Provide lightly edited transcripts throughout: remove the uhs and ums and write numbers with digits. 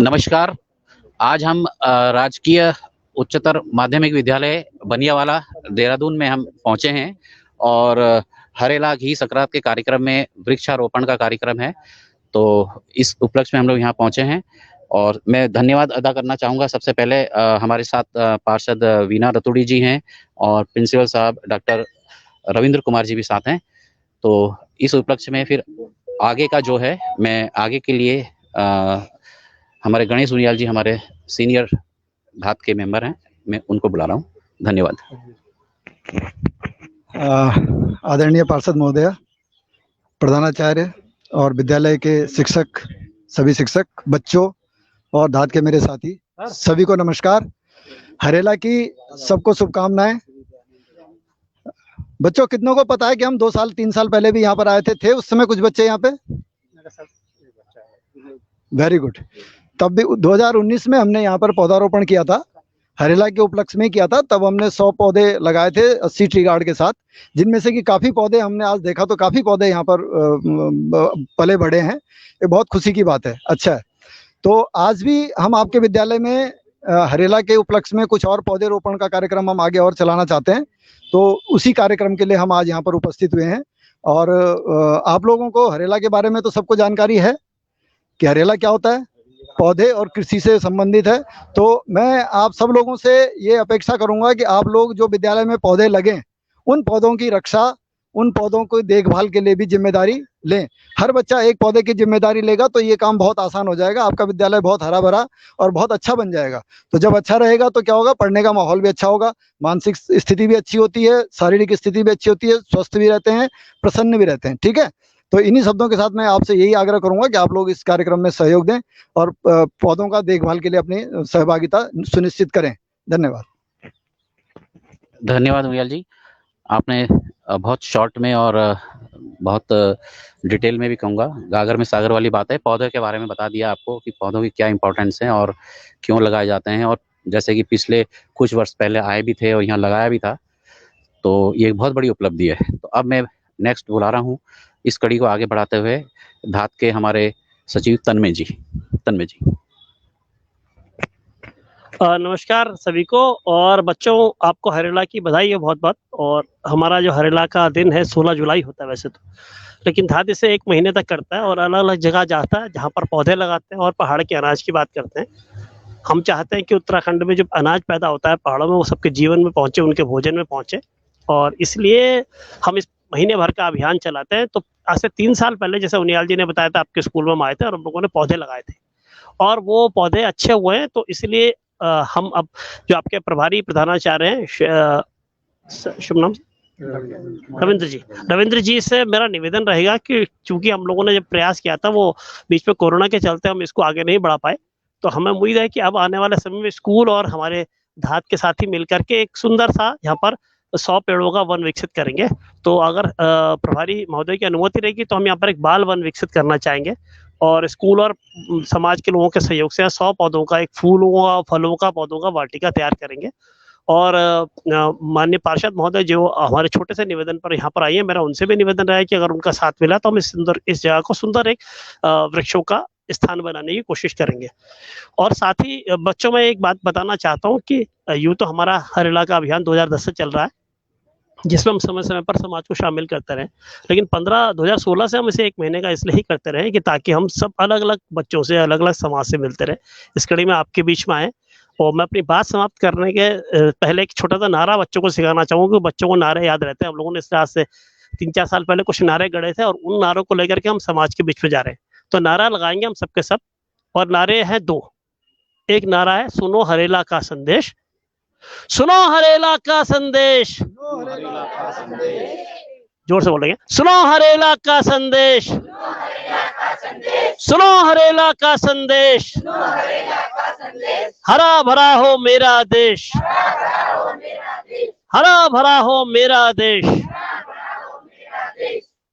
नमस्कार। आज हम राजकीय उच्चतर माध्यमिक विद्यालय बनियावाला देहरादून में हम पहुंचे हैं और हरेला घी संक्रांत के कार्यक्रम में वृक्षारोपण का कार्यक्रम है। तो इस उपलक्ष्य में हम लोग यहाँ पहुंचे हैं और मैं धन्यवाद अदा करना चाहूँगा। सबसे पहले हमारे साथ पार्षद वीना रतूड़ी जी हैं और प्रिंसिपल साहब डॉक्टर रविंद्र कुमार जी भी साथ हैं। तो इस उपलक्ष्य में फिर आगे का जो है, मैं आगे के लिए हमारे गणेश उनियाल जी हमारे सीनियर भात के मेंबर हैं, मैं उनको बुला रहा हूँ। धन्यवाद। आदरणीय पार्षद महोदय, प्रधानाचार्य और विद्यालय के शिक्षक, सभी शिक्षक, बच्चों और धात के मेरे साथी, सभी को नमस्कार। हरेला की सबको शुभकामनाएं। बच्चों, कितनों को पता है कि हम 2 साल 3 साल पहले भी यहाँ पर आए थे उस समय कुछ बच्चे यहाँ पे? Very good. तब भी 2019 में हमने यहाँ पर पौधारोपण किया था, हरेला के उपलक्ष्य में किया था। तब हमने 100 पौधे लगाए थे 80 ट्री गार्ड के साथ, जिनमें से कि काफ़ी पौधे हमने आज देखा तो काफ़ी पौधे यहाँ पर पले बढ़े हैं। ये बहुत खुशी की बात है। अच्छा है। तो आज भी हम आपके विद्यालय में हरेला के उपलक्ष्य में कुछ और पौधे रोपण का कार्यक्रम हम आगे और चलाना चाहते हैं। तो उसी कार्यक्रम के लिए हम आज यहाँ पर उपस्थित हुए हैं। और आप लोगों को हरेला के बारे में तो सबको जानकारी है कि हरेला क्या होता है, पौधे और कृषि से संबंधित है। तो मैं आप सब लोगों से ये अपेक्षा करूंगा कि आप लोग जो विद्यालय में पौधे लगें, उन पौधों की रक्षा, उन पौधों को देखभाल के लिए भी जिम्मेदारी लें। हर बच्चा एक पौधे की जिम्मेदारी लेगा तो ये काम बहुत आसान हो जाएगा। आपका विद्यालय बहुत हरा भरा और बहुत अच्छा बन जाएगा। तो जब अच्छा रहेगा तो क्या होगा, पढ़ने का माहौल भी अच्छा होगा, मानसिक स्थिति भी अच्छी होती है, शारीरिक स्थिति भी अच्छी होती है, स्वस्थ भी रहते हैं, प्रसन्न भी रहते हैं। ठीक है। तो इन्हीं शब्दों के साथ मैं आपसे यही आग्रह करूंगा कि आप लोग इस कार्यक्रम में सहयोग दें और पौधों का देखभाल के लिए अपनी सहभागिता सुनिश्चित करें। धन्यवाद। धन्यवाद उनियाल जी, आपने बहुत शॉर्ट में और बहुत डिटेल में भी कहूँगा, गागर में सागर वाली बात है। पौधों के बारे में बता दिया आपको कि पौधों की क्या इंपॉर्टेंस है और क्यों लगाए जाते हैं। और जैसे कि पिछले कुछ वर्ष पहले आए भी थे और यहाँ लगाया भी था, तो ये एक बहुत बड़ी उपलब्धि है। तो अब मैं नेक्स्ट बुला रहा हूँ इस कड़ी को आगे बढ़ाते हुए धात के हमारे सचिव तन्मय जी। नमस्कार सभी को। और बच्चों, आपको हरेला की बधाई है बहुत बहुत। और हमारा जो हरेला का दिन है 16 जुलाई होता है वैसे तो, लेकिन धात इसे 1 महीने तक करता है और अलग अलग जगह जाता है जहाँ पर पौधे लगाते हैं और पहाड़ के अनाज की बात करते हैं। हम चाहते हैं कि उत्तराखंड में जो अनाज पैदा होता है पहाड़ों में, वो सबके जीवन में पहुँचे, उनके भोजन में पहुँचे। और इसलिए हम इस महीने भर का अभियान चलाते हैं। तो आज से 3 साल पहले, जैसे उनियाल जी ने बताया था, आपके स्कूल में हम आए थे और हम लोगों ने पौधे लगाए थे और वो पौधे अच्छे हुए हैं। तो इसलिए हम अब जो आपके प्रभारी प्रधानाचार्य हैं, शुभ नाम रविंद्र जी से मेरा निवेदन रहेगा कि चूंकि हम लोगों ने जब प्रयास किया था वो बीच में कोरोना के चलते हम इसको आगे नहीं बढ़ा पाए, तो हमें उम्मीद है कि अब आने वाले समय में स्कूल और हमारे धात के साथी मिलकर के एक सुंदर सा यहाँ पर 100 पेड़ों का वन विकसित करेंगे। तो अगर प्रभारी महोदय की अनुमति रहेगी तो हम यहाँ पर एक बाल वन विकसित करना चाहेंगे और स्कूल और समाज के लोगों के सहयोग से 100 पौधों का, एक फूलों का, फलों का, पौधों का वाटिका तैयार करेंगे। और माननीय पार्षद महोदय जो हमारे छोटे से निवेदन पर यहाँ पर आई है, मेरा उनसे भी निवेदन रहा है कि अगर उनका साथ मिला तो हम इस जगह को सुंदर एक वृक्षों का स्थान बनाने की कोशिश करेंगे। और साथ ही बच्चों में एक बात बताना चाहता हूँ कि यूँ तो हमारा हरेला का अभियान 2010 से चल रहा है, जिसमें हम समय समय पर समाज को शामिल करते रहे, लेकिन 2016 से हम इसे 1 महीने का इसलिए ही करते रहे कि ताकि हम सब अलग अलग बच्चों से, अलग अलग समाज से मिलते रहे। इस कड़ी में आपके बीच में आए। और मैं अपनी बात समाप्त करने के पहले एक छोटा सा नारा बच्चों को सिखाना चाहूँगा। बच्चों को नारे याद रहते हैं। हम लोगों ने इस तरह से 3-4 साल पहले कुछ नारे गढ़े थे और उन नारों को लेकर के हम समाज के बीच में जा रहे हैं। तो नारा लगाएंगे हम सबके सब, और नारे हैं 2। एक नारा है, सुनो हरेला का संदेश, सुनो हरेला का संदेश, जोर से बोलेंगे, सुनो हरेला का संदेश, सुनो हरेला का संदेश, हरा भरा हो मेरा देश, हरा भरा हो मेरा देश।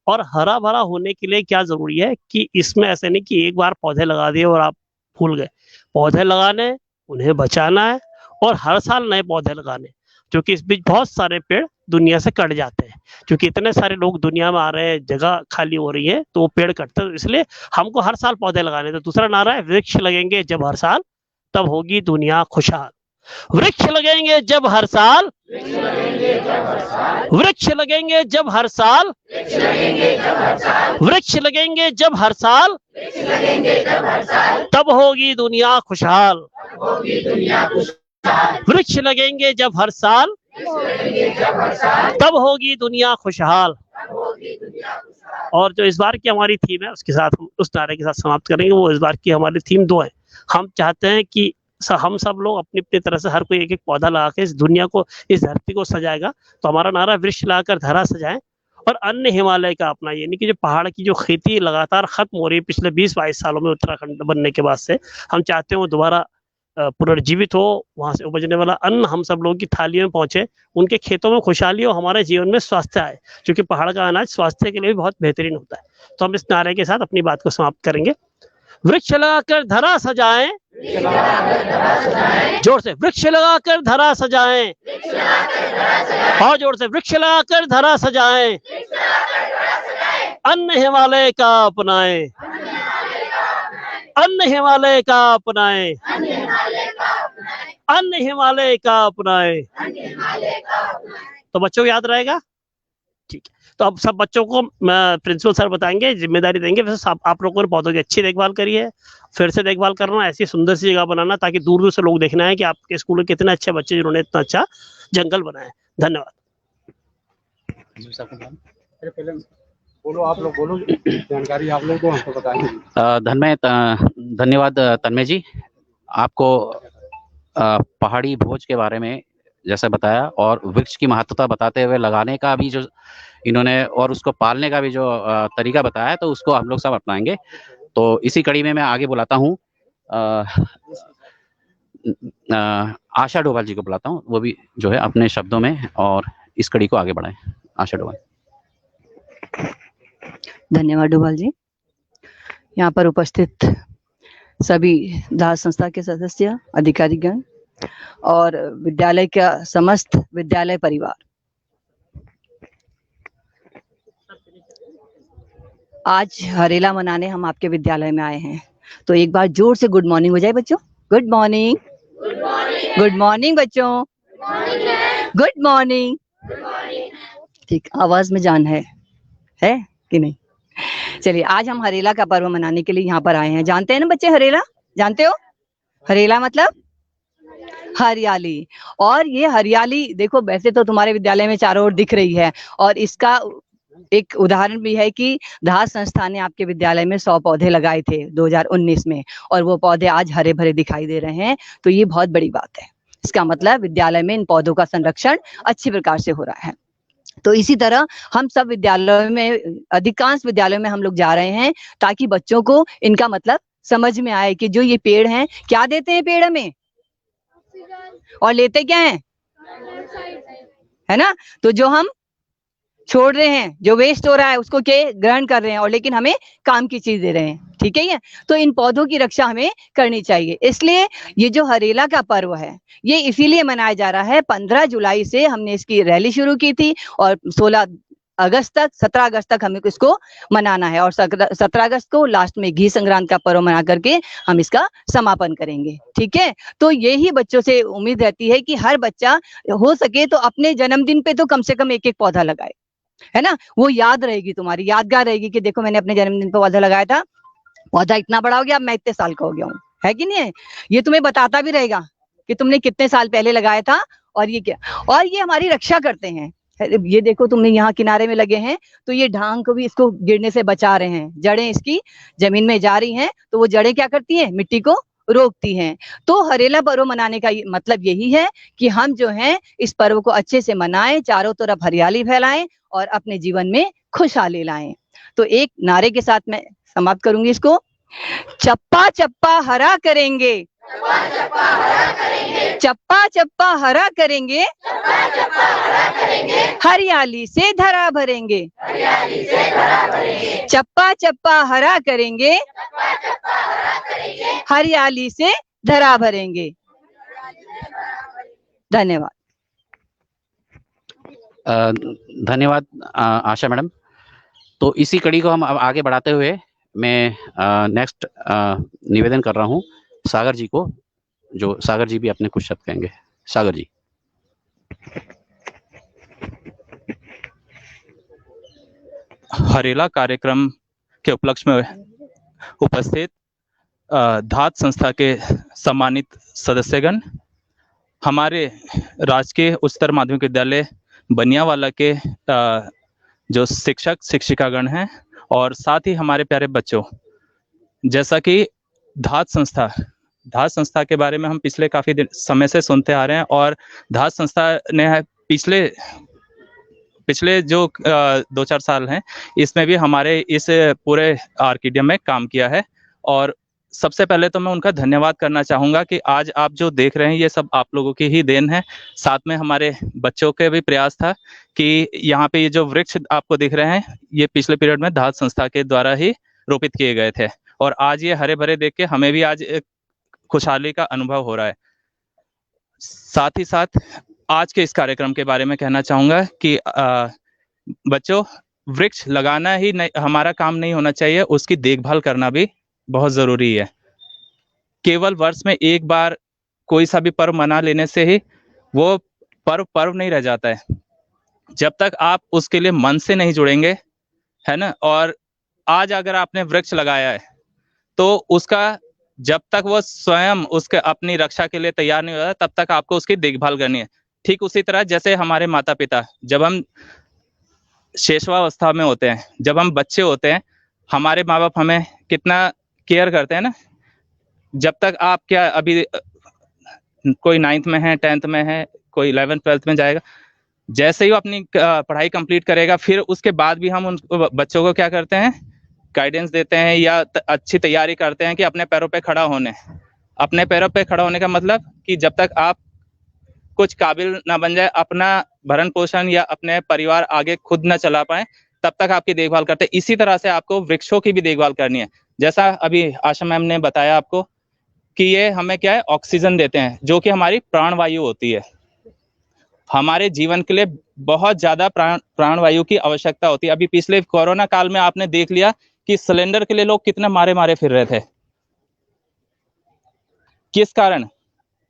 और हरा भरा होने के लिए क्या जरूरी है कि इसमें ऐसे नहीं कि एक बार पौधे लगा दिए और आप भूल गए। पौधे लगाने, उन्हें बचाना है और हर साल नए पौधे लगाने, क्योंकि इस बीच बहुत सारे पेड़ दुनिया से कट जाते हैं। क्योंकि इतने सारे लोग दुनिया में आ रहे हैं, जगह खाली हो रही है, तो वो पेड़ कटते हैं, इसलिए हमको हर साल पौधे लगाने। तो दूसरा नारा है, वृक्ष लगेंगे जब हर साल, तब होगी दुनिया खुशहाल। वृक्ष लगेंगे जब हर साल, वृक्ष लगेंगे जब हर साल, वृक्ष लगेंगे जब हर साल, तब होगी दुनिया खुशहाल। वृक्ष लगेंगे जब हर साल, तब होगी दुनिया खुशहाल। और जो इस बार की हमारी थीम है, उसके साथ हम उस नारे के साथ समाप्त करेंगे। वो इस बार की हमारी थीम 2 है। हम चाहते हैं कि हम सब लोग अपनी अपनी तरह से हर कोई एक एक पौधा लगा के इस दुनिया को, इस धरती को सजाएगा। तो हमारा नारा, वृक्ष लगाकर धरा सजाएं। और अन्य हिमालय का अपना, यानी कि जो पहाड़ की जो खेती लगातार खत्म हो रही है पिछले 20-22 सालों में उत्तराखंड बनने के बाद से, हम चाहते हैं वो दोबारा पुनर्जीवित हो। वहां से उपजने वाला अन्न हम सब लोगों की थालियों में पहुंचे, उनके खेतों में खुशहाली हो, हमारे जीवन में स्वास्थ्य आए, क्योंकि पहाड़ का अनाज स्वास्थ्य के लिए भी बहुत बेहतरीन होता है। तो हम इस नारे के साथ अपनी बात को समाप्त करेंगे। वृक्ष लगाकर धरा सजाएं, जोर से, वृक्ष लगाकर धरा सजाएं, और जोर से, वृक्ष लगाकर धरा सजाएं, अन्न हिमालय का अपनाएं, अन्न हिमालय का अपनाएं, अन्न हिमालय का अपनाएं। तो बच्चों को याद रहेगा? ठीक है। तो अब सब बच्चों को प्रिंसिपल सर बताएंगे, जिम्मेदारी देंगे। वैसे आप लोगों ने पौधों की अच्छी देखभाल करी है, फिर से देखभाल करना, ऐसी सुंदर सी जगह बनाना, ताकि दूर दूर से लोग देखना है कि आपके स्कूल में कितने अच्छे बच्चे जिन्होंने इतना अच्छा जंगल बनाया। धन्यवाद। बोलो, आप लोग बोलो, जानकारी आप लोग दो, हमको बताएंगे। धन्यवाद तन्मय जी, आपको पहाड़ी भोज के बारे में जैसे बताया, और वृक्ष की महत्वता बताते हुए लगाने का भी जो इन्होंने, और उसको पालने का भी जो तरीका बताया, तो उसको हम लोग सब अपनाएंगे। तो इसी कड़ी में मैं आगे बुलाता हूँ आशा डोभाल जी को बुलाता हूँ, वो भी जो है अपने शब्दों में और इस कड़ी को आगे बढ़ाएं। आशा डोभाल। धन्यवाद डोभाल जी। यहाँ पर उपस्थित सभी दास संस्था के सदस्य, अधिकारीगण और विद्यालय का समस्त विद्यालय परिवार, आज हरेला मनाने हम आपके विद्यालय में आए हैं। तो एक बार जोर से गुड मॉर्निंग हो जाए बच्चों। गुड मॉर्निंग, गुड मॉर्निंग बच्चों, गुड मॉर्निंग। ठीक, आवाज में जान है कि नहीं? चलिए, आज हम हरेला का पर्व मनाने के लिए यहाँ पर आए हैं। जानते हैं ना बच्चे हरेला? जानते हो? हरेला मतलब हरियाली। और ये हरियाली देखो, वैसे तो तुम्हारे विद्यालय में चारों ओर दिख रही है, और इसका एक उदाहरण भी है कि दास संस्था ने आपके विद्यालय में 100 पौधे लगाए थे 2019 में, और वो पौधे आज हरे भरे दिखाई दे रहे हैं। तो ये बहुत बड़ी बात है। इसका मतलब विद्यालय में इन पौधों का संरक्षण अच्छी प्रकार से हो रहा है। तो इसी तरह हम सब विद्यालयों में, अधिकांश विद्यालयों में हम लोग जा रहे हैं, ताकि बच्चों को इनका मतलब समझ में आए कि जो ये पेड़ हैं, क्या देते हैं पेड़ हमें, और लेते क्या हैं, है ना? तो जो हम छोड़ रहे हैं, जो वेस्ट हो रहा है, उसको के ग्रहण कर रहे हैं, और लेकिन हमें काम की चीज दे रहे हैं। ठीक है ये? तो इन पौधों की रक्षा हमें करनी चाहिए। इसलिए ये जो हरेला का पर्व है, ये इसीलिए मनाया जा रहा है। 15 जुलाई से हमने इसकी रैली शुरू की थी, और 17 अगस्त तक हमें इसको मनाना है, और 17 अगस्त को लास्ट में घी संक्रांत का पर्व मना करके हम इसका समापन करेंगे। ठीक है? तो यही बच्चों से उम्मीद रहती है कि हर बच्चा हो सके तो अपने जन्मदिन पे तो कम से कम एक पौधा लगाए, है ना? वो याद रहेगी, तुम्हारी यादगार रहेगी कि देखो मैंने अपने जन्मदिन पे पौधा लगाया था, पौधा इतना बड़ा हो गया, अब मैं इतने साल का हो गया हूँ, है कि नहीं है? ये तुम्हें बताता भी रहेगा कि तुमने कितने साल पहले लगाया था, और ये क्या, और ये हमारी रक्षा करते हैं। ये देखो, तुमने यहाँ किनारे में लगे हैं, तो ये ढांग को भी, इसको गिरने से बचा रहे हैं। जड़ें इसकी जमीन में जा रही हैं, तो वो जड़ें क्या करती हैं, मिट्टी को रोकती हैं। तो हरेला पर्व मनाने का मतलब यही है कि हम जो हैं इस पर्व को अच्छे से मनाएं, चारों तरफ हरियाली फैलाएं, और अपने जीवन में खुशहाली लाएं। तो एक नारे के साथ मैं समाप्त करूंगी इसको। चप्पा चप्पा हरा करेंगे, चप्पा चप्पा हरा करेंगे, हरियाली से धरा भरेंगे, चप्पा चप्पा हरा करेंगे, हरियाली से धरा भरेंगे। धन्यवाद। धन्यवाद आशा मैडम। तो इसी कड़ी को हम अब आगे बढ़ाते हुए मैं नेक्स्ट निवेदन कर रहा हूँ सागर जी को, जो सागर जी भी अपने कुछ शब्द कहेंगे। सागर जी। हरेला कार्यक्रम के उपलक्ष्य में उपस्थित धात संस्था के सम्मानित सदस्यगण, हमारे राजकीय उच्चतर माध्यमिक विद्यालय बनियावाला के जो शिक्षक शिक्षिकागण हैं और साथ ही हमारे प्यारे बच्चों, जैसा कि धात संस्था के बारे में हम पिछले काफी समय से सुनते आ रहे हैं और धात संस्था ने पिछले जो 2-4 साल हैं इसमें भी हमारे इस पूरे आर्किडियम में काम किया है। और सबसे पहले तो मैं उनका धन्यवाद करना चाहूँगा कि आज आप जो देख रहे हैं ये सब आप लोगों की ही देन है। साथ में हमारे बच्चों के भी प्रयास था कि यहाँ पे ये जो वृक्ष आपको दिख रहे हैं ये पिछले पीरियड में धात संस्था के द्वारा ही रोपित किए गए थे और आज ये हरे भरे देख के हमें भी आज खुशहाली का अनुभव हो रहा है। साथ ही साथ आज के इस कार्यक्रम के बारे में कहना चाहूँगा कि बच्चों, वृक्ष लगाना ही हमारा काम नहीं होना चाहिए, उसकी देखभाल करना भी बहुत जरूरी है। केवल वर्ष में एक बार कोई सा भी पर्व मना लेने से ही वो पर्व नहीं रह जाता है। जब तक आप उसके लिए मन से नहीं जुड़ेंगे, है ना, और आज अगर आपने वृक्ष लगाया है तो उसका जब तक वो स्वयं उसके अपनी रक्षा के लिए तैयार नहीं होता तब तक आपको उसकी देखभाल करनी है। ठीक उसी तरह जैसे हमारे माता पिता, जब हम शेषवावस्था में होते हैं, जब हम बच्चे होते हैं, हमारे माँ बाप हमें कितना केयर करते हैं ना। जब तक आप क्या अभी कोई 9th में है, 10th में है, कोई 11th 12th में जाएगा, जैसे ही वो अपनी पढ़ाई कंप्लीट करेगा फिर उसके बाद भी हम उन बच्चों को क्या करते हैं, गाइडेंस देते हैं या अच्छी तैयारी करते हैं कि अपने पैरों पे खड़ा होने। अपने पैरों पे खड़ा होने का मतलब कि जब तक आप कुछ काबिल ना बन जाए, अपना भरण पोषण या अपने परिवार आगे खुद ना चला पाए, तब तक आपकी देखभाल करते हैं। इसी तरह से आपको वृक्षों की भी देखभाल करनी है। जैसा अभी आशा मैम ने बताया आपको कि ये हमें क्या है, ऑक्सीजन देते हैं, जो कि हमारी प्राणवायु होती है। हमारे जीवन के लिए बहुत ज्यादा प्राणवायु की आवश्यकता होती है। अभी पिछले कोरोना काल में आपने देख लिया कि सिलेंडर के लिए लोग कितने मारे फिर रहे थे। किस कारण?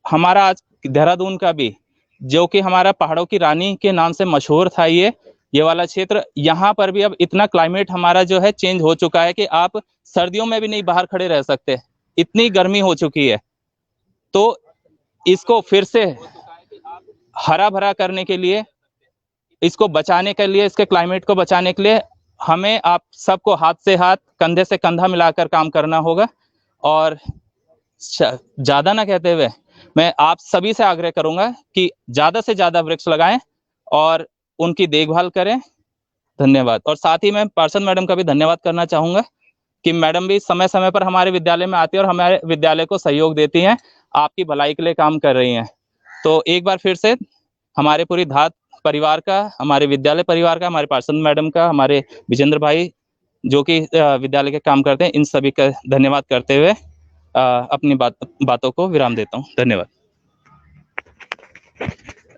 हमारा आज देहरादून का भी, जो कि हमारा पहाड़ों की रानी के नाम से मशहूर था, ये वाला क्षेत्र, यहाँ पर भी अब इतना क्लाइमेट हमारा जो है चेंज हो चुका है कि आप सर्दियों में भी नहीं बाहर खड़े रह सकते, इतनी गर्मी हो चुकी है। तो इसको फिर से हरा भरा करने के लिए, इसको बचाने के लिए, इसके क्लाइमेट को बचाने के लिए हमें आप सबको हाथ से हाथ, कंधे से कंधा मिलाकर काम करना होगा। और ज्यादा ना कहते हुए मैं आप सभी से आग्रह करूंगा कि ज्यादा से ज्यादा वृक्ष लगाएं और उनकी देखभाल करें। धन्यवाद। और साथ ही मैं पार्षद मैडम का भी धन्यवाद करना चाहूंगा कि मैडम भी समय समय पर हमारे विद्यालय में आती है और हमारे विद्यालय को सहयोग देती हैं, आपकी भलाई के लिए काम कर रही हैं। तो एक बार फिर से हमारे पूरी धात परिवार का, हमारे विद्यालय परिवार का, हमारे पार्षद मैडम का, हमारे विजेंद्र भाई जो कि विद्यालय के काम करते हैं, इन सभी का धन्यवाद करते हुए अपनी बातों को विराम देता हूँ। धन्यवाद।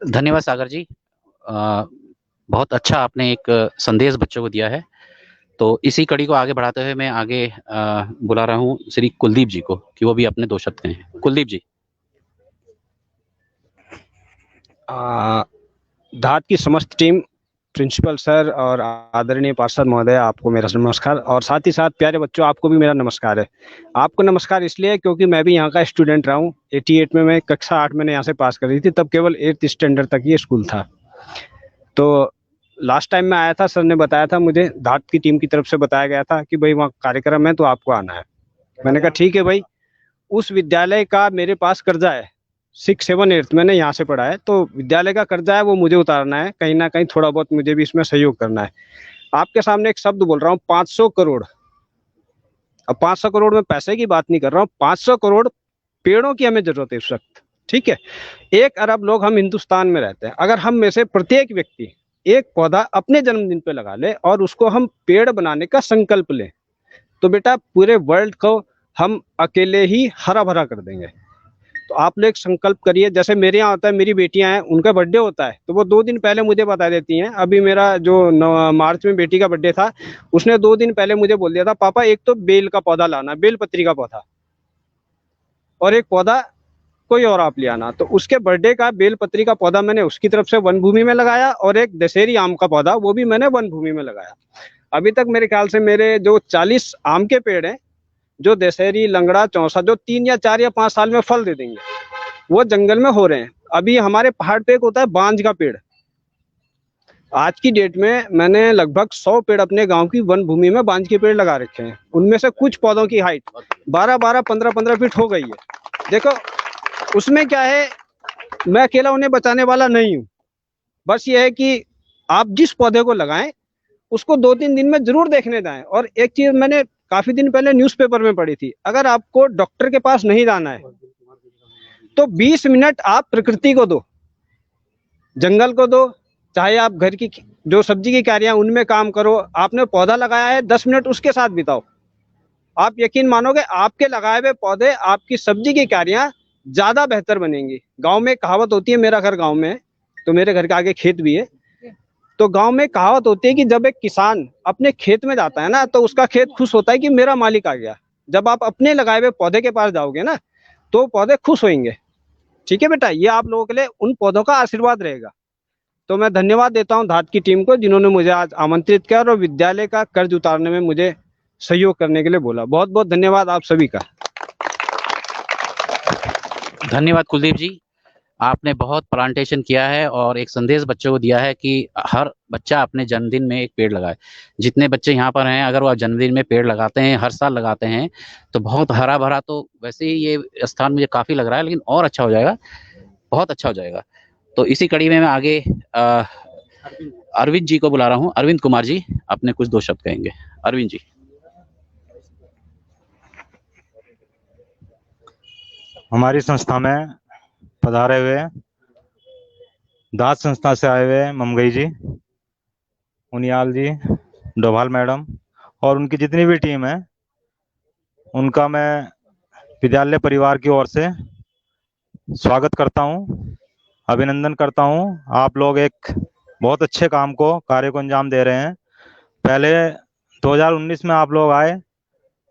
धन्यवाद सागर जी। बहुत अच्छा आपने एक संदेश बच्चों को दिया है। तो इसी कड़ी को आगे बढ़ाते हुए मैं आगे बुला रहा हूँ श्री कुलदीप जी को कि वो भी अपने 2 शब्द कहें। कुलदीप जी। धात की समस्त टीम, प्रिंसिपल सर और आदरणीय पार्षद महोदय, आपको मेरा नमस्कार। और साथ ही साथ प्यारे बच्चों, आपको भी मेरा नमस्कार है। आपको नमस्कार इसलिए क्योंकि मैं भी यहाँ का स्टूडेंट रहा हूँ। 88 में मैं कक्षा 8 मैंने यहाँ से पास करी थी, तब केवल 8th स्टैंडर्ड तक ये स्कूल था। तो लास्ट टाइम मैं आया था, सर ने बताया था मुझे, धात की टीम की तरफ से बताया गया था कि भाई वहाँ कार्यक्रम है तो आपको आना है। मैंने कहा ठीक है भाई। उस विद्यालय का मेरे पास कर्जा है, 6, 7, 8 मैंने यहाँ से पढ़ा है, तो विद्यालय का कर्जा है वो मुझे उतारना है। कहीं ना कहीं थोड़ा बहुत मुझे भी इसमें सहयोग करना है। आपके सामने एक शब्द बोल रहा हूँ, 500 करोड़। अब 500 करोड़ में पैसे की बात नहीं कर रहा हूँ, 500 करोड़ पेड़ों की हमें जरूरत है इस वक्त। ठीक है, 1 अरब लोग हम हिंदुस्तान में रहते हैं। अगर हम में से प्रत्येक व्यक्ति एक पौधा अपने जन्मदिन पे लगा ले और उसको हम पेड़ बनाने का संकल्प लें, तो बेटा पूरे वर्ल्ड को हम अकेले ही हरा भरा कर देंगे। तो तो आप लोग एक संकल्प करिए। जैसे मेरे यहाँ होता है, मेरी बेटियां हैं, उनका बर्थडे होता है तो वो 2 दिन पहले मुझे बता देती हैं। अभी मेरा जो मार्च में बेटी का बर्थडे था, उसने 2 दिन पहले मुझे बोल दिया था, पापा एक तो बेल का पौधा लाना, बेल पत्री का पौधा, और एक पौधा कोई और आप ले आना। तो उसके बर्थडे का बेल पत्री का पौधा मैंने उसकी तरफ से वन भूमि में लगाया, और एक दशहरी आम का पौधा वो भी मैंने वन भूमि में लगाया। अभी तक मेरे ख्याल से मेरे जो 40 आम के पेड़ हैं, जो दशहरी, लंगड़ा, चौसा, जो 3 या 4 या 5 साल में फल दे देंगे, वो जंगल में हो रहे हैं। अभी हमारे पहाड़ पे एक होता है बांज का पेड़। आज की डेट में मैंने लगभग 100 पेड़ अपने गांव की वन भूमि में बांज के पेड़ लगा रखे हैं। उनमें से कुछ पौधों की हाइट 12-12, 15-15 फीट हो गई है। देखो उसमें क्या है, मैं अकेला उन्हें बचाने वाला नहीं हूँ। बस ये है कि आप जिस पौधे को लगाएं उसको 2-3 दिन में जरूर देखने जाएं। और एक चीज मैंने काफी दिन पहले न्यूज़पेपर में पढ़ी थी, अगर आपको डॉक्टर के पास नहीं जाना है तो 20 मिनट आप प्रकृति को दो, जंगल को दो, चाहे आप घर की जो सब्जी की क्यारियां उनमें काम करो। आपने पौधा लगाया है, 10 मिनट उसके साथ बिताओ, आप यकीन मानोगे आपके लगाए हुए पौधे, आपकी सब्जी की क्यारियां ज्यादा बेहतर बनेंगी। गांव में कहावत होती है, मेरा घर गांव में है तो मेरे घर के आगे खेत भी है, तो गांव में कहावत होती है कि जब एक किसान अपने खेत में जाता है ना, तो उसका खेत खुश होता है कि मेरा मालिक आ गया। जब आप अपने लगाए हुए पौधे के पास जाओगे ना, तो पौधे खुश होंगे। ठीक है बेटा, ये आप लोगों के लिए उन पौधों का आशीर्वाद रहेगा। तो मैं धन्यवाद देता हूं धात की टीम को, जिन्होंने मुझे आज आमंत्रित किया और विद्यालय का कर्ज उतारने में मुझे सहयोग करने के लिए बोला। बहुत बहुत धन्यवाद आप सभी का। धन्यवाद कुलदीप जी, आपने बहुत प्लांटेशन किया है और एक संदेश बच्चों को दिया है कि हर बच्चा अपने जन्मदिन में एक पेड़ लगाए। जितने बच्चे यहाँ पर हैं, अगर वो जन्मदिन में पेड़ लगाते हैं, हर साल लगाते हैं, तो बहुत हरा भरा, तो वैसे ही ये स्थान मुझे काफी लग रहा है, लेकिन और अच्छा हो जाएगा, बहुत अच्छा हो जाएगा। तो इसी कड़ी में मैं आगे अरविंद जी को बुला रहा हूँ। अरविंद कुमार जी अपने कुछ 2 शब्द कहेंगे। अरविंद जी। हमारी संस्था में पधारे हुए दास संस्था से आए हुए ममगई जी, उनियाल जी, डोभाल मैडम और उनकी जितनी भी टीम है, उनका मैं विद्यालय परिवार की ओर से स्वागत करता हूं, अभिनंदन करता हूं। आप लोग एक बहुत अच्छे कार्य को अंजाम दे रहे हैं। पहले 2019 में आप लोग आए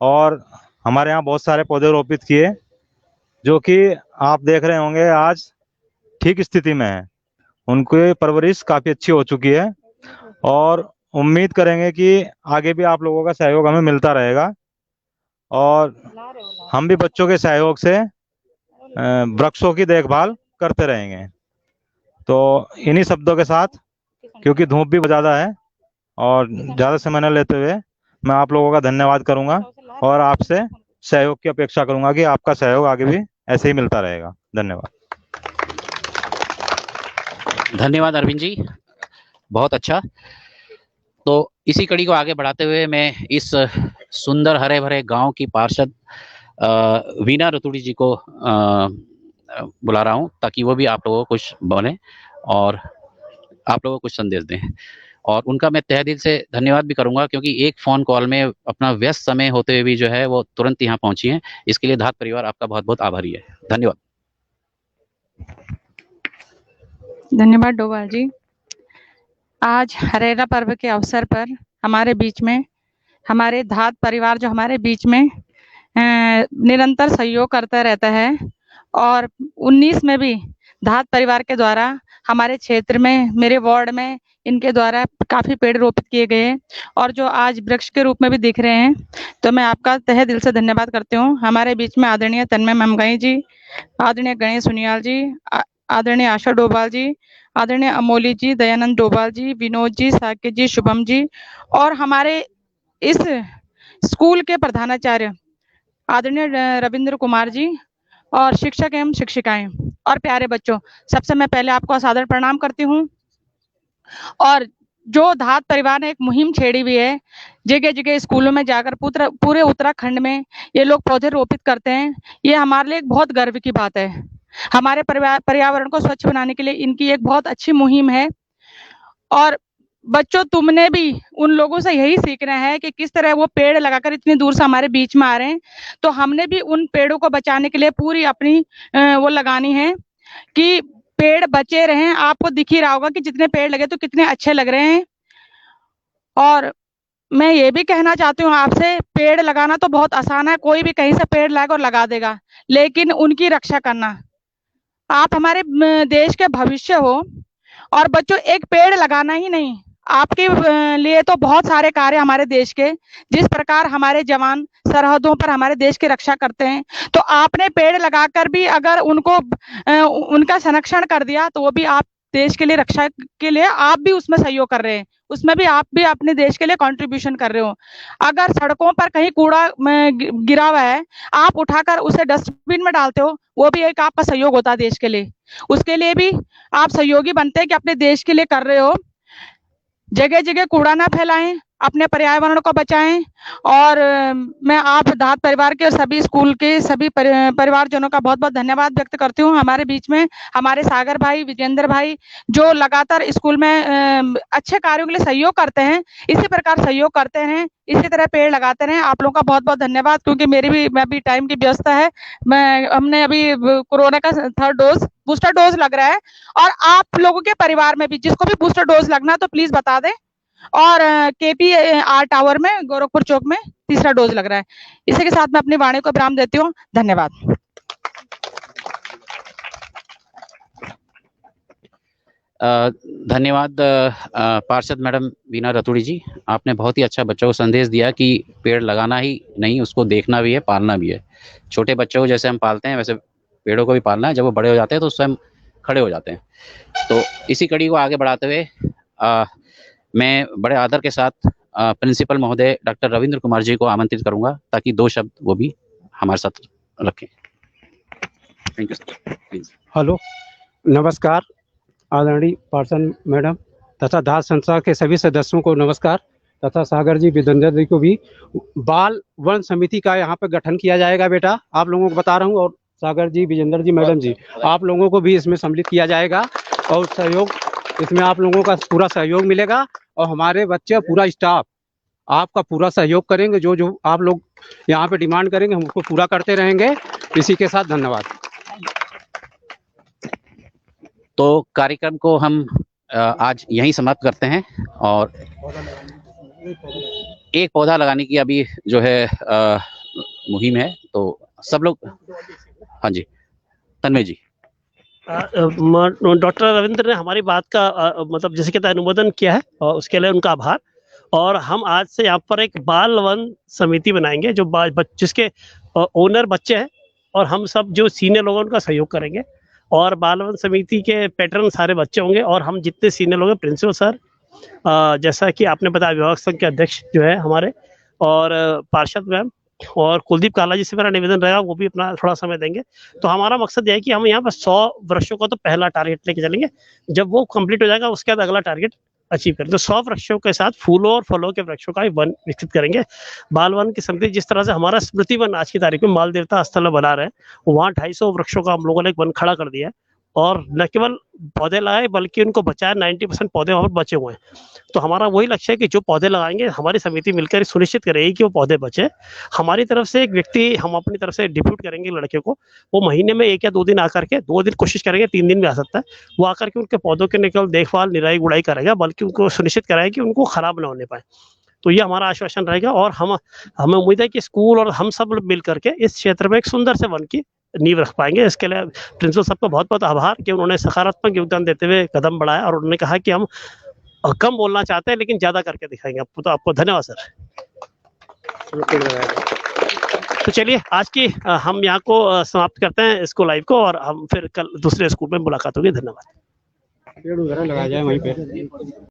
और हमारे यहाँ बहुत सारे पौधे रोपित किए, जो कि आप देख रहे होंगे आज ठीक स्थिति में है। उनकी परवरिश काफ़ी अच्छी हो चुकी है और उम्मीद करेंगे कि आगे भी आप लोगों का सहयोग हमें मिलता रहेगा और हम भी बच्चों के सहयोग से वृक्षों की देखभाल करते रहेंगे। तो इन्हीं शब्दों के साथ, क्योंकि धूप भी ज़्यादा है और ज़्यादा समय न लेते हुए, मैं आप लोगों का धन्यवाद करूंगा और आपसे सहयोग की अपेक्षा करूंगा कि आपका सहयोग आगे भी ऐसे ही मिलता रहेगा। धन्यवाद। धन्यवाद अरविंद जी, बहुत अच्छा। तो इसी कड़ी को आगे बढ़ाते हुए मैं इस सुंदर हरे भरे गांव की पार्षद वीना रतूड़ी जी को बुला रहा हूं, ताकि वो भी आप लोगों को कुछ बोले और आप लोगों को कुछ संदेश दें। और उनका मैं तहे दिल से धन्यवाद भी करूंगा, क्योंकि एक फ़ोन कॉल में अपना व्यस्त समय होते हुए भी जो है वो तुरंत यहाँ पहुंची हैं। इसके लिए धात परिवार आपका बहुत बहुत आभारी है। धन्यवाद। धन्यवाद डोभाल जी। आज हरेला पर्व के अवसर पर हमारे बीच में हमारे धात परिवार जो हमारे बीच में निरंतर सहयोग करता रहता है, और 19 में भी धात परिवार के द्वारा हमारे क्षेत्र में, मेरे वार्ड में इनके द्वारा काफी पेड़ रोपित किए गए और जो आज वृक्ष के रूप में भी दिख रहे हैं। तो मैं आपका तहे दिल से धन्यवाद करती हूँ। हमारे बीच में आदरणीय तन्मय ममगई जी, आदरणीय गणेश सुनियाल जी, आदरणीय आशा डोभाल जी, आदरणीय अमोली जी, दयानंद डोभाल जी, विनोद जी, साकेत जी, शुभम जी, और हमारे इस स्कूल के प्रधानाचार्य आदरणीय रविंद्र कुमार जी, और शिक्षक एवं शिक्षिकाएं और प्यारे बच्चों, सबसे मैं पहले आपको सादर प्रणाम करती हूँ। और जो धात परिवार ने एक मुहिम छेड़ी हुई है, जगह जगह स्कूलों में जाकर पूरे उत्तराखंड में ये लोग पौधे रोपित करते हैं, ये हमारे लिए एक बहुत गर्व की बात है। हमारे पर्यावरण को स्वच्छ बनाने के लिए इनकी एक बहुत अच्छी मुहिम है। और बच्चों तुमने भी उन लोगों से यही सीखना है कि किस तरह वो पेड़ लगाकर इतनी दूर से हमारे बीच में आ रहे हैं, तो हमने भी उन पेड़ों को बचाने के लिए पूरी अपनी वो लगानी है कि पेड़ बचे रहें। आपको दिख ही रहा होगा कि जितने पेड़ लगे तो कितने अच्छे लग रहे हैं। और मैं ये भी कहना चाहती हूँ आपसे, पेड़ लगाना तो बहुत आसान है, कोई भी कहीं से पेड़ लाएगा और लगा देगा, लेकिन उनकी रक्षा करना, आप हमारे देश के भविष्य हो। और बच्चों एक पेड़ लगाना ही नहीं, आपके लिए तो बहुत सारे कार्य हमारे देश के, जिस प्रकार हमारे जवान सरहदों पर हमारे देश की रक्षा करते हैं, तो आपने पेड़ लगाकर भी अगर उनको उनका संरक्षण कर दिया तो वो भी आप देश के लिए रक्षा के लिए आप भी उसमें सहयोग कर रहे हैं, उसमें भी आप भी अपने देश के लिए कंट्रीब्यूशन कर रहे हो। अगर सड़कों पर कहीं कूड़ा गिरा हुआ है, आप उठाकर उसे डस्टबिन में डालते हो, वो भी एक आपका सहयोग होता है देश के लिए, उसके लिए भी आप सहयोगी बनते हैं कि अपने देश के लिए कर रहे हो। जगह जगह कूड़ा ना फैलाएं, अपने पर्यावरण को बचाएं। और मैं आप धात परिवार के और सभी स्कूल के सभी परिवारजनों का बहुत बहुत धन्यवाद व्यक्त करती हूँ। हमारे बीच में हमारे सागर भाई, विजेंद्र भाई जो लगातार स्कूल में अच्छे कार्यों के लिए सहयोग करते हैं, इसी प्रकार सहयोग करते हैं, इसी तरह पेड़ लगाते रहें। आप लोगों का बहुत बहुत धन्यवाद, क्योंकि मैं भी टाइम की व्यवस्था है। हमने अभी कोरोना का 3rd डोज बूस्टर डोज लग रहा है, और आप लोगों के परिवार में भी जिसको भी बूस्टर डोज लगना तो प्लीज बता दें। और KPR टावर में गोरखपुर चौक में 3रा डोज लग रहा है। इसी के साथ मैं अपनी वाणी को विराम देती हूँ। धन्यवाद। धन्यवाद पार्षद मैडम बीना रतूड़ी जी, आपने बहुत ही अच्छा बच्चों को संदेश दिया कि पेड़ लगाना ही नहीं, उसको देखना भी है, पालना भी है। छोटे बच्चों को जैसे हम पालते हैं वैसे पेड़ों को भी पालना है। जब वो बड़े हो जाते हैं तो स्वयं खड़े हो जाते हैं। तो इसी कड़ी को आगे बढ़ाते हुए मैं बड़े आदर के साथ प्रिंसिपल महोदय डॉक्टर रविंद्र कुमार जी को आमंत्रित करूंगा, ताकि 2 शब्द वो भी हमारे साथ रखें। Thank you sir, please. Hello, नमस्कार आदरणीय पार्षद मैडम तथा धात संस्था के सभी सदस्यों को नमस्कार, तथा सागर जी, विजेंद्र जी को भी। बाल वन समिति का यहाँ पे गठन किया जाएगा बेटा, आप लोगों को बता रहा हूँ। और सागर जी, विजेंद्र जी, मैडम जी, आप लोगों को भी इसमें सम्मिलित किया जाएगा, और सहयोग इसमें आप लोगों का पूरा सहयोग मिलेगा। और हमारे बच्चे, पूरा स्टाफ आपका पूरा सहयोग करेंगे। जो जो आप लोग यहाँ पे डिमांड करेंगे हम उसको पूरा करते रहेंगे। इसी के साथ धन्यवाद। तो कार्यक्रम को हम आज यहीं समाप्त करते हैं, और एक पौधा लगाने की अभी जो है मुहिम है, तो सब लोग। हाँ जी, तन्मय जी। डॉक्टर रविंद्र ने हमारी बात का मतलब जैसे कहते हैं अनुमोदन किया है, और उसके लिए उनका आभार। और हम आज से यहाँ पर एक बाल वन समिति बनाएंगे, जो जिसके ओनर बच्चे हैं, और हम सब जो सीनियर लोग उनका सहयोग करेंगे। और बाल वन समिति के पैटर्न सारे बच्चे होंगे, और हम जितने सीनियर लोग हैं, प्रिंसिपल सर, जैसा कि आपने बताया विभाग संघ के अध्यक्ष जो है हमारे, और पार्षद मैम, और कुलदीप काला जी से मेरा निवेदन रहेगा, वो भी अपना थोड़ा समय देंगे। तो हमारा मकसद यह है कि हम यहाँ पर 100 वृक्षों का तो पहला टारगेट लेके चलेंगे, जब वो कंप्लीट हो जाएगा उसके बाद अगला टारगेट अचीव करें। तो 100 वृक्षों के साथ फूलों और फलों के वृक्षों का वन विकसित करेंगे। बाल वन की समिति जिस तरह से हमारा स्मृति वन आज की तारीख में माल देवता स्थल में बना रहे हैं, वहाँ 250 वृक्षों का हम लोगों ने एक वन खड़ा कर दिया है, और न केवल पौधे लगाए बल्कि उनको बचाए। 90% पौधे वहाँ पर बचे हुए हैं। तो हमारा वही लक्ष्य है कि जो पौधे लगाएंगे हमारी समिति मिलकर सुनिश्चित करेगी कि वो पौधे बचे। हमारी तरफ से एक व्यक्ति, हम अपनी तरफ से डिप्यूट करेंगे लड़के को, वो महीने में 1 या 2 दिन आकर के, 2 दिन कोशिश करेंगे, 3 दिन भी आ सकता है, वो आकर के उनके पौधों के न केवल देखभाल निराई गुड़ाई करेगा, बल्कि उनको सुनिश्चित कराएगा कि उनको खराब ना होने पाए। तो ये हमारा आश्वासन रहेगा। और हमें उम्मीद है कि स्कूल और हम सब मिल करके इस क्षेत्र में एक सुंदर से वन की नींव रख पाएंगे। इसके लिए प्रिंसिपल साहब का बहुत बहुत आभार कि उन्होंने सकारात्मक योगदान देते हुए कदम बढ़ाया, और उन्होंने कहा कि हम कम बोलना चाहते हैं लेकिन ज्यादा करके दिखाएंगे आपको। तो आपको धन्यवाद सर। तो चलिए आज की हम यहाँ को समाप्त करते हैं इसको लाइव को, और हम फिर कल दूसरे स्कूल में मुलाकात होगी। धन्यवाद। पेड़ वगैरह लगाया जाए वहीं पे।